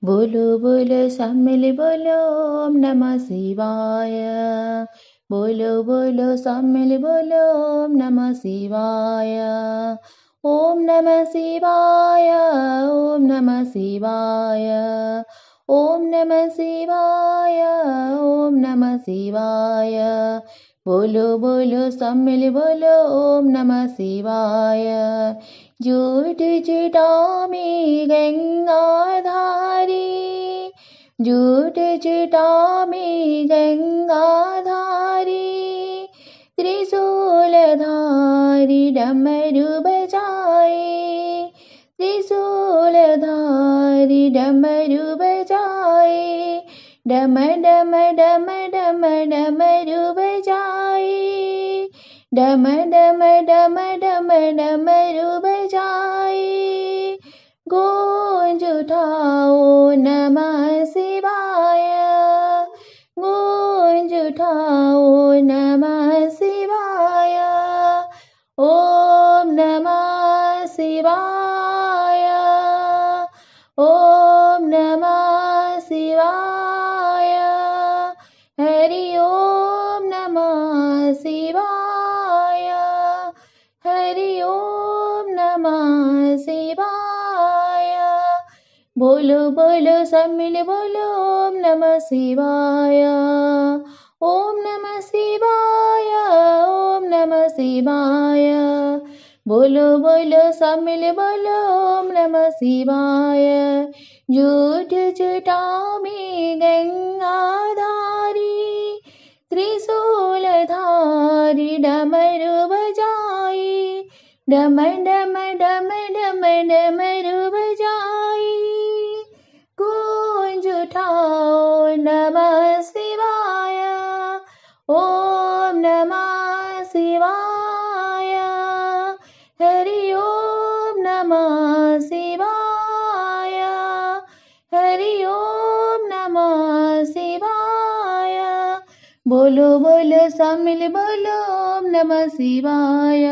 बोलो बोलो सब मिल बोलो ओम नमः शिवाय। बोलो बोलो सब मिल बोलो ओम नमः शिवाय। ओम नमः शिवाय। ओम नमः शिवाय। ओम नमः शिवाय। ओम नमः शिवाय। बोलो बोलो सब मिल बोलो ओम नमः शिवाय। जूट जटामि गंगाधारी। जूट जटामि गंगाधारी। त्रिशूलधारी डमरू बजाए। त्रिशूलधारी डमरू बजाए। डम डम डम डम डमरू बजाए। डम डम डम डम डमरू बजाए। गूंज उठाओ नमः शिवाय। गूंज उठाओ नमः शिवाय। ओम नमः शिवाय। ओम नमः शिवाय। हरि ओम नमः शिवाय। हरि ओम नमः शिवाय। बोलो बोलो सब मिल बोलो ओम नमः शिवाय। ओम नमः शिवाय। ओम नमः शिवाय। बोलो बोलो सब मिल बोलो ओम नमः शिवाय। जूट जटामि गंगाधारी। त्रिशूलधारी डमरू बजाए। डम डम डम डम डमरू बजाए। गूंज उठाओ नमः शिवाय। ओम नमः शिवाय। हरि ओम नमः शिवाय। हरि ओम नमः शिवाय। बोलो बोलो सब मिल बोलो ओम नमः शिवाय।